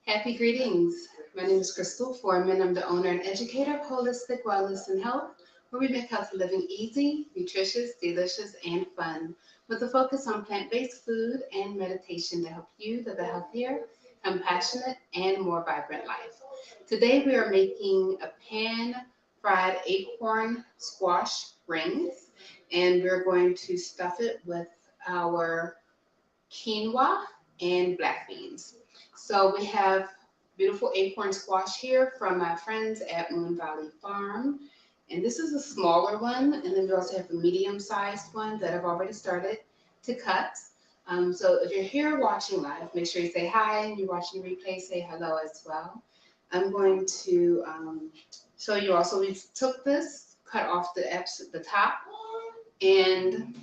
Happy greetings. My name is Crystal Forman. I'm the owner and educator of Holistic Wellness and Health, where we make healthy living easy, nutritious, delicious, and fun, with a focus on plant-based food and meditation to help you live a healthier, compassionate, and more vibrant life. Today we are making a pan-fried acorn squash rings, and we're going to stuff it with our quinoa and black beans. So we have beautiful acorn squash here from my friends at Moon Valley Farm. And this is a smaller one. And then we also have a medium-sized one that I've already started to cut. So if you're here watching live, make sure you say hi. And you're watching the replay, say hello as well. I'm going to show you also, we took this, cut off the top, and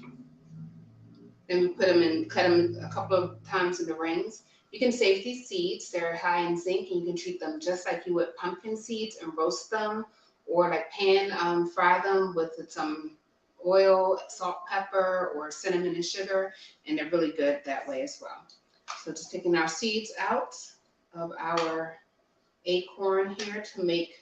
then we cut them a couple of times in the rings. You can save these seeds. They're high in zinc, and you can treat them just like you would pumpkin seeds and roast them, or like pan fry them with some oil, salt, pepper, or cinnamon and sugar, and they're really good that way as well. So just taking our seeds out of our acorn here to make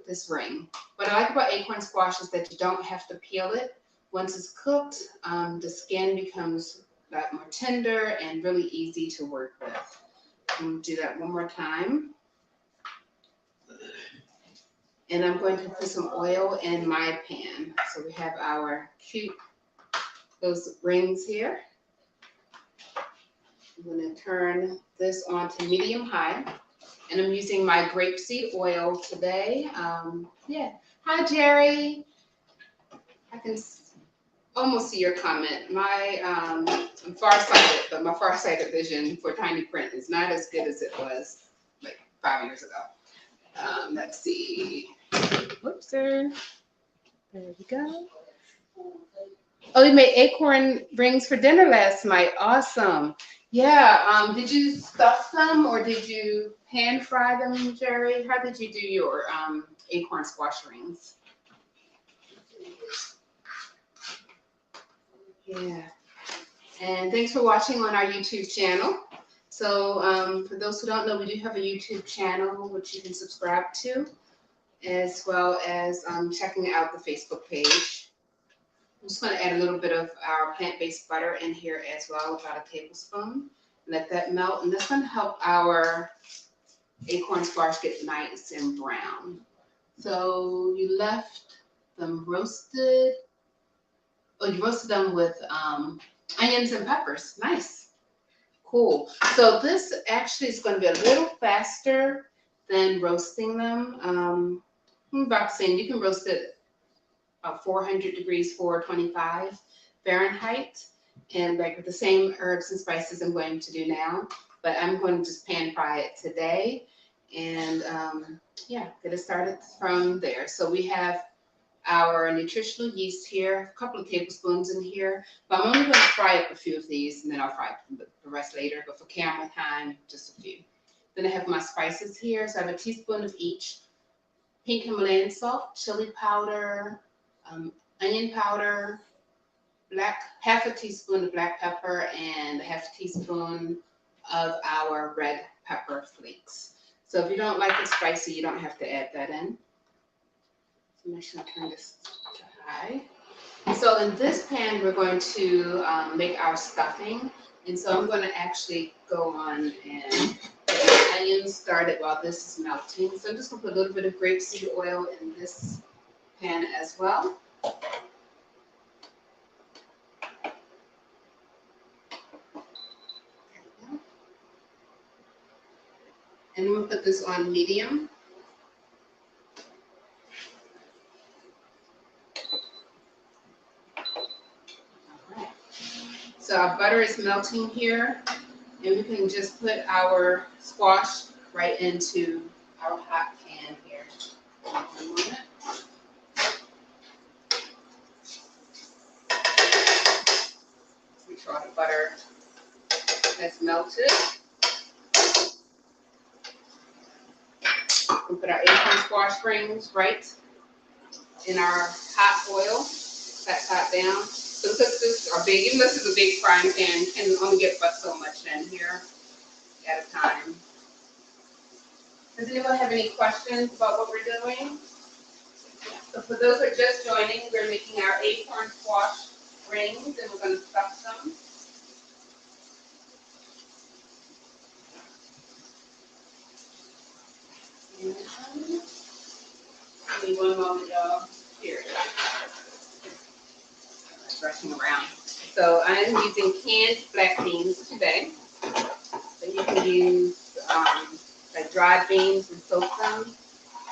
this ring. What I like about acorn squash is that you don't have to peel it. Once it's cooked, the skin becomes a lot more tender and really easy to work with. I'm going to do that one more time. And I'm going to put some oil in my pan. So we have our cute, those rings here. I'm going to turn this on to medium high. And I'm using my grapeseed oil today. Hi, Jerry. I can almost see your comment. I'm farsighted, but my farsighted vision for tiny print is not as good as it was like 5 years ago. Let's see. Whoops, there we go. Oh, you made acorn rings for dinner last night. Awesome. Yeah. Did you stuff them or did you pan fry them, Jerry? How did you do your acorn squash rings? Yeah. And thanks for watching on our YouTube channel. So for those who don't know, we do have a YouTube channel which you can subscribe to, as well as checking out the Facebook page. I'm just going to add a little bit of our plant-based butter in here as well, about a tablespoon. Let that melt, and that's going to help our acorn squash get nice and brown. So you left them roasted. Oh, you roasted them with onions and peppers. Nice. Cool. So this actually is going to be a little faster than roasting them. I'm about saying you can roast it about 400 degrees, 425 Fahrenheit, and like with the same herbs and spices I'm going to do now. But I'm going to just pan fry it today, and get it started from there. So we have our nutritional yeast here, a couple of tablespoons in here, but I'm only going to fry up a few of these, and then I'll fry the rest later, but for camera time, just a few. Then I have my spices here, so I have a teaspoon of each: pink Himalayan salt, chili powder, onion powder, half a teaspoon of black pepper, and half a teaspoon of our red pepper flakes. So if you don't like it spicy, you don't have to add that in. Make sure I turn this to high. So in this pan, we're going to make our stuffing. And so I'm going to actually go on and get the onions started while this is melting. So I'm just going to put a little bit of grapeseed oil in this pan as well. There we go. And we'll put this on medium. So our butter is melting here, and we can just put our squash right into our hot pan here. One moment. Make sure the butter has melted. We'll put our acorn squash rings right in our hot oil. That's hot down. So because this are big, even though this is a big frying pan, you can only get but so much in here at a time. Does anyone have any questions about what we're doing? So for those who are just joining, we're making our acorn squash rings, and we're going to stuff them. And give me one moment, y'all. Here. Brushing around. So I'm using canned black beans today. So you can use like dried beans and soak them.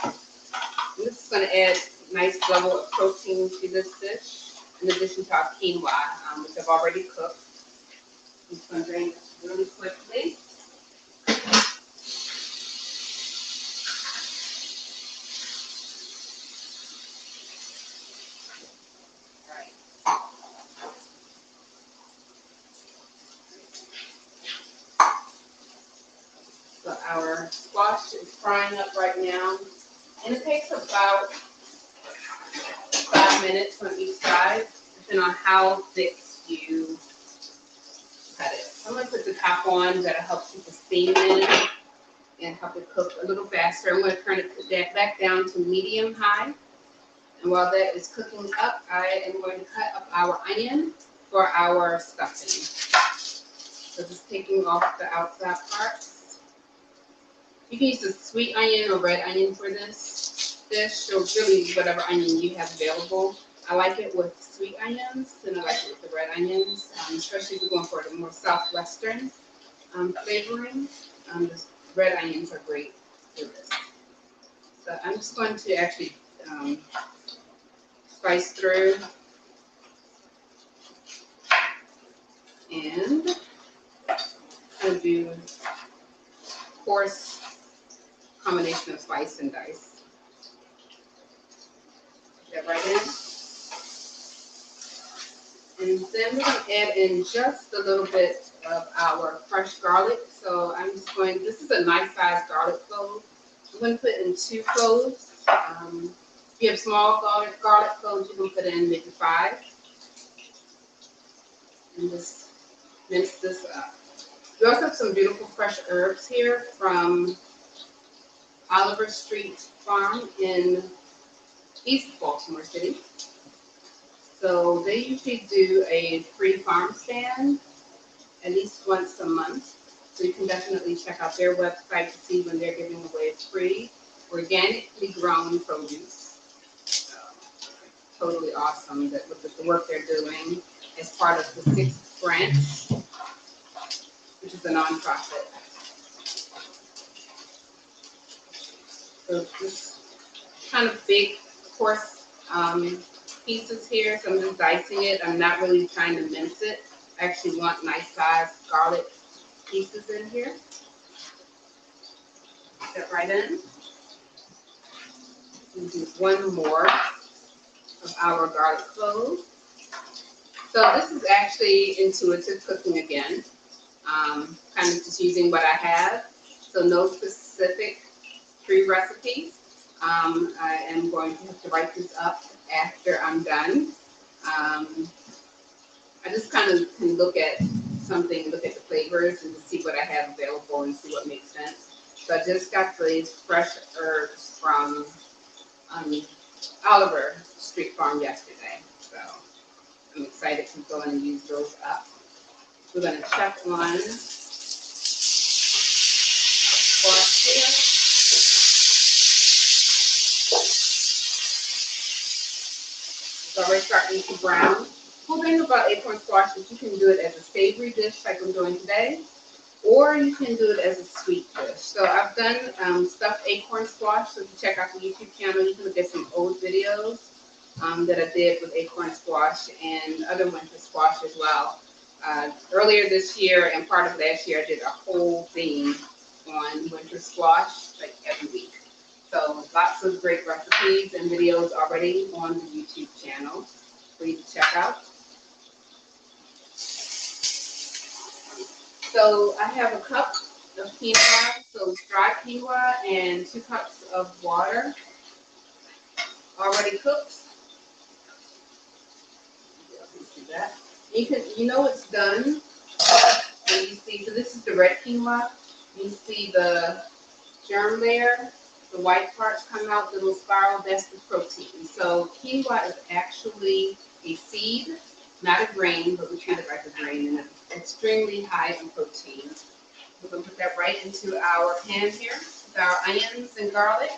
And this is going to add a nice level of protein to this dish, in addition to our quinoa, which I've already cooked. I'm just going to drain this really quickly. So our squash is frying up right now, and it takes about 5 minutes on each side, depending on how thick you cut it. I'm going to put the top on, that'll help keep the steam in and help it cook a little faster. I'm going to turn it back down to medium high, and while that is cooking up, I am going to cut up our onion for our stuffing. So just taking off the outside parts. You can use a sweet onion or red onion for this dish, or really whatever onion you have available. I like it with sweet onions, and I like it with the red onions, especially if you're going for the more southwestern flavoring. The red onions are great for this. So I'm just going to actually spice through, and I'm going to do coarse combination of spice and dice. Put that right in. And then we're going to add in just a little bit of our fresh garlic. So I'm just going, this is a nice sized garlic clove. I'm going to put in 2 cloves. If you have small garlic cloves, you can put in maybe 5. And just mince this up. We also have some beautiful fresh herbs here from Oliver Street Farm in East Baltimore City. So they usually do a free farm stand at least once a month. So you can definitely check out their website to see when they're giving away free, organically grown produce. So, totally awesome that with the work they're doing as part of the 6th branch, which is a nonprofit. So just kind of big, coarse pieces here. So I'm just dicing it. I'm not really trying to mince it. I actually want nice sized garlic pieces in here. Put that right in. We'll do 1 more of our garlic clove. So this is actually intuitive cooking again. Kind of just using what I have. So no specific recipes. I am going to have to write this up after I'm done. I just kind of can look at something, look at the flavors, and just see what I have available and see what makes sense. So I just got these fresh herbs from Oliver Street Farm yesterday. So I'm excited to go and use those up. We're going to check on squash here. It's already starting to brown. Cool thing about acorn squash is you can do it as a savory dish like I'm doing today, or you can do it as a sweet dish. So I've done stuffed acorn squash. So if you check out the YouTube channel, you can look at some old videos that I did with acorn squash and other winter squash as well. Earlier this year and part of last year, I did a whole theme on winter squash, like every week. So lots of great recipes and videos already on the YouTube channel for you to check out. So I have a cup of quinoa, so dried quinoa, and 2 cups of water already cooked. See that? You know it's done when you see. So this is the red quinoa. You see the germ layer, the white parts come out, the little spiral, that's the protein. So quinoa is actually a seed, not a grain, but we treat it like a grain, and it's extremely high in protein. We're going to put that right into our pan here with our onions and garlic.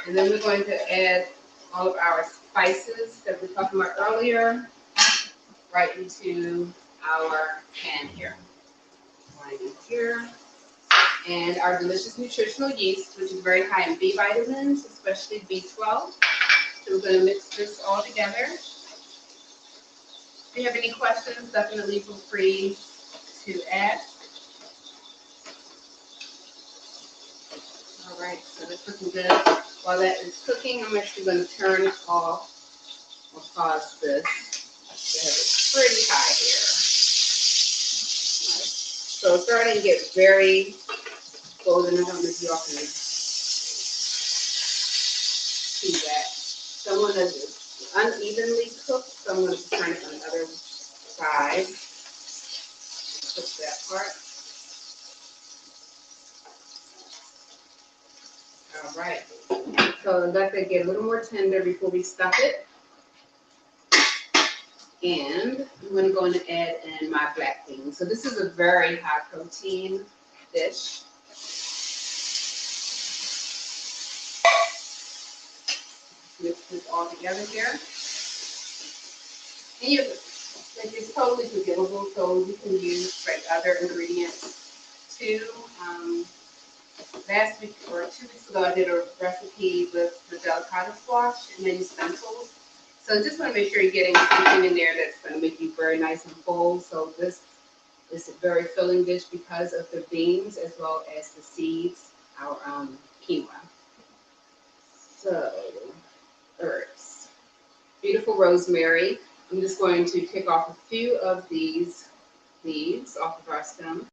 And then we're going to add all of our spices that we talked about earlier right into our pan here. Right in here. And our delicious nutritional yeast, which is very high in B vitamins, especially B12. So we're going to mix this all together. If you have any questions, definitely feel free to ask. All right, so that's looking good. While that is cooking, I'm actually going to turn off or pause this. I have it pretty high here. So it's starting to get very golden. I don't know if y'all can see that. So I'm going to unevenly cook, so I'm going to turn it on the other side. Cook that part. All right. So let that get a little more tender before we stuff it. And I'm going to go in and add in my black beans. So this is a very high protein dish. Mix this all together here. And it's totally forgivable, so you can use like other ingredients too. Last week or 2 weeks ago, I did a recipe with the delicata squash and then stencils. So just want to make sure you're getting something in there that's going to make you very nice and full. So this is a very filling dish because of the beans as well as the seeds, our quinoa. So herbs, beautiful rosemary. I'm just going to pick off a few of these leaves off of our stem.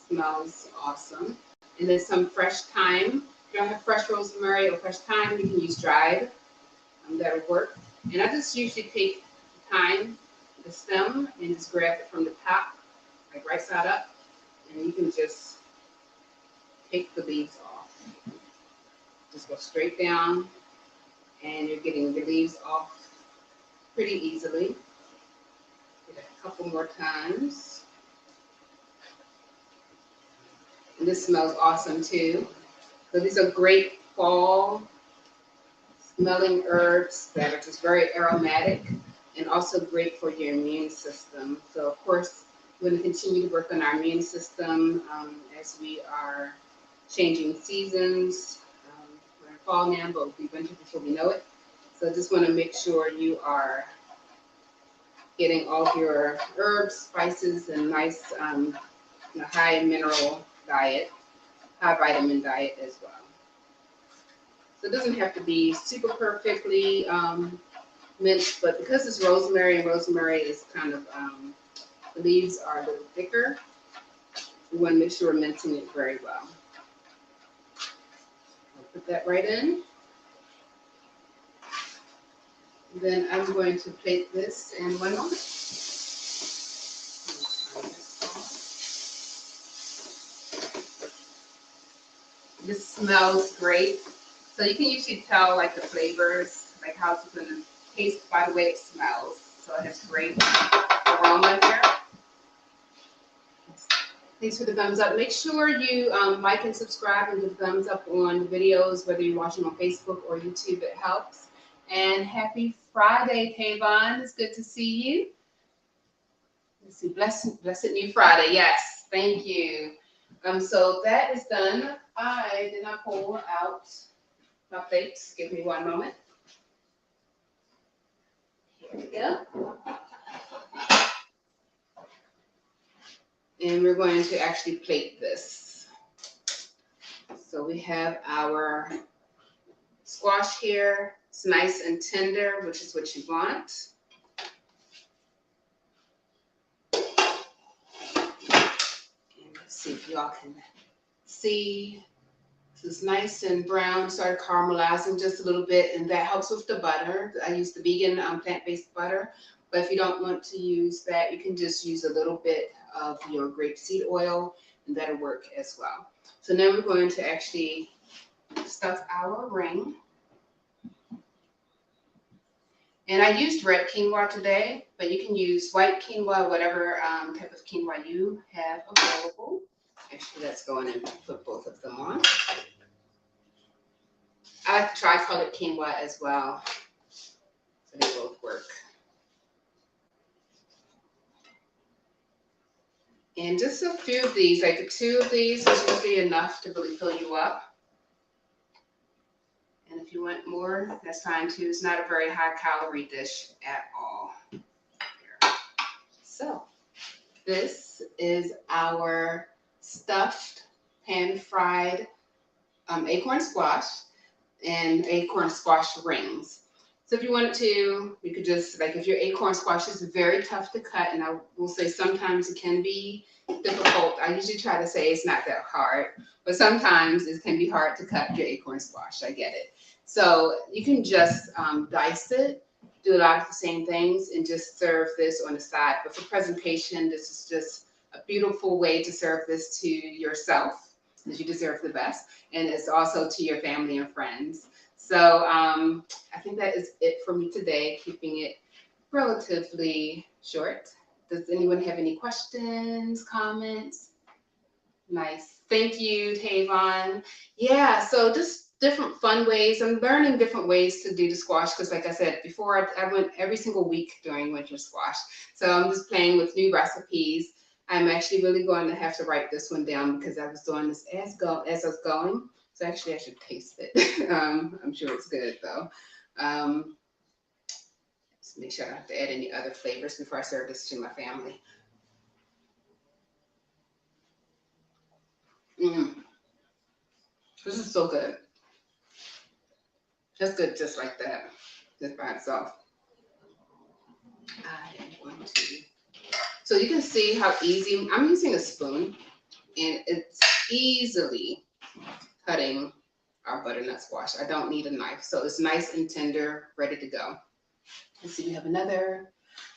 Smells awesome. And then some fresh thyme. If you don't have fresh rosemary or fresh thyme, you can use dried. That would work. And I just usually take the thyme, the stem, and just grab it from the top, like right side up. And you can just take the leaves off. Just go straight down, and you're getting the leaves off pretty easily. Get it a couple more times. And this smells awesome too. So these are great fall smelling herbs that are just very aromatic and also great for your immune system. So of course, we're going to continue to work on our immune system as we are changing seasons. We're in fall now, but it'll be winter before we know it. So I just want to make sure you are getting all of your herbs, spices, and nice high mineral diet, high vitamin diet as well. So it doesn't have to be super perfectly minced, but because it's rosemary and rosemary is kind of, the leaves are a little thicker, we want to make sure we're mincing it very well. I'll put that right in. Then I'm going to plate this in 1 moment. This smells great. So you can usually tell like the flavors, like how it's going to taste by the way it smells. So it has great aroma here. Thanks for the thumbs up. Make sure you like and subscribe and give thumbs up on the videos, whether you're watching on Facebook or YouTube, it helps. And happy Friday, Kayvon. It's good to see you. Let's see, blessed new Friday. Yes, thank you. So that is done. I did not pull out my plates. Give me 1 moment. Here we go. And we're going to actually plate this. So we have our squash here. It's nice and tender, which is what you want. And let's see if y'all can see. This is nice and brown, started caramelizing just a little bit, and that helps with the butter. I use the vegan plant-based butter, but if you don't want to use that, you can just use a little bit of your grapeseed oil. and that'll work as well. So now we're going to actually stuff our ring. And I used red quinoa today, but you can use white quinoa, whatever type of quinoa you have available. Actually, let's go in and put both of them on. I like the tri-colored quinoa as well, so they both work. And just a few of these, like 2 of these is usually enough to really fill you up. And if you want more, that's fine too. It's not a very high calorie dish at all. So this is our stuffed pan-fried acorn squash and acorn squash rings. So if you wanted to, you could just, like, if your acorn squash is very tough to cut, and I will say sometimes it can be difficult. I usually try to say it's not that hard, but sometimes it can be hard to cut your acorn squash. I get it. So you can just dice it, do a lot of the same things, and just serve this on the side. But for presentation, this is just a beautiful way to serve this to yourself, because you deserve the best, and it's also to your family and friends. So I think that is it for me today, keeping it relatively short. Does anyone have any questions, comments? Nice. Thank you, Tavon. Yeah, so just different fun ways. I'm learning different ways to do the squash because, like I said before, I went every single week during winter squash. So I'm just playing with new recipes. I'm actually really going to have to write this one down because I was doing this as I was going. So actually, I should taste it. I'm sure it's good though. Let's make sure I don't have to add any other flavors before I serve this to my family. This is so good. That's good just like that, just by itself. I am going to. So you can see how easy, I'm using a spoon, and it's easily cutting our butternut squash. I don't need a knife. So it's nice and tender, ready to go. Let's see, we have another.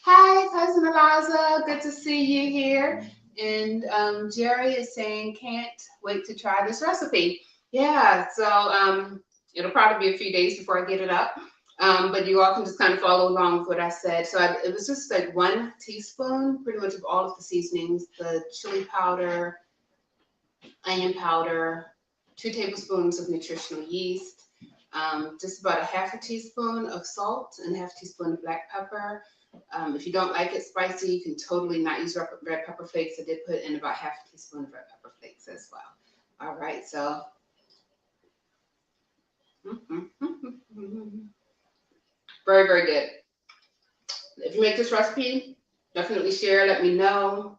Hi, Cousin Eliza. Good to see you here. And Jerry is saying, can't wait to try this recipe. Yeah, so it'll probably be a few days before I get it up. But you all can just kind of follow along with what I said. So it was just like 1 teaspoon, pretty much of all of the seasonings, the chili powder, onion powder, 2 tablespoons of nutritional yeast, just about a ½ teaspoon of salt and a ½ teaspoon of black pepper. If you don't like it spicy, you can totally not use red pepper flakes. I did put in about ½ teaspoon of red pepper flakes as well. All right, so. Very, very good. If you make this recipe, definitely share, let me know.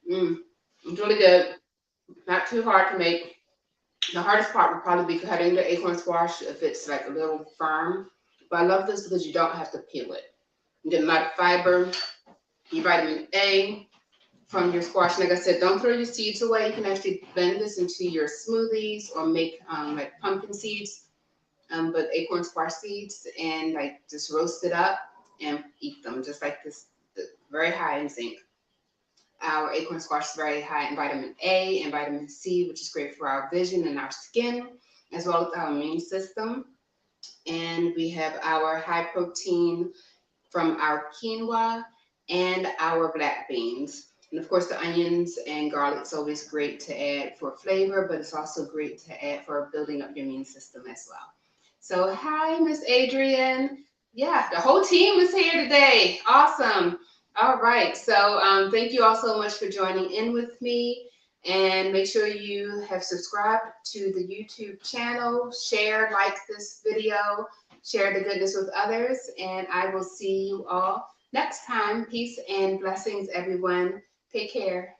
It's really good. Not too hard to make. The hardest part would probably be cutting the acorn squash if it's like a little firm. But I love this because you don't have to peel it. You get a lot of fiber, your vitamin A from your squash. Like I said, don't throw your seeds away. You can actually blend this into your smoothies or make like pumpkin seeds, but acorn squash seeds, and like just roast it up and eat them just like this. Very high in zinc. Our acorn squash is very high in vitamin A and vitamin C, which is great for our vision and our skin, as well as our immune system. And we have our high protein from our quinoa and our black beans. And of course, the onions and garlic is always great to add for flavor, but it's also great to add for building up your immune system as well. So hi, Miss Adrienne. Yeah, the whole team is here today. Awesome. All right, so thank you all so much for joining in with me, and make sure you have subscribed to the YouTube channel, share, like this video, share the goodness with others, and I will see you all next time. Peace and blessings, everyone. Take care.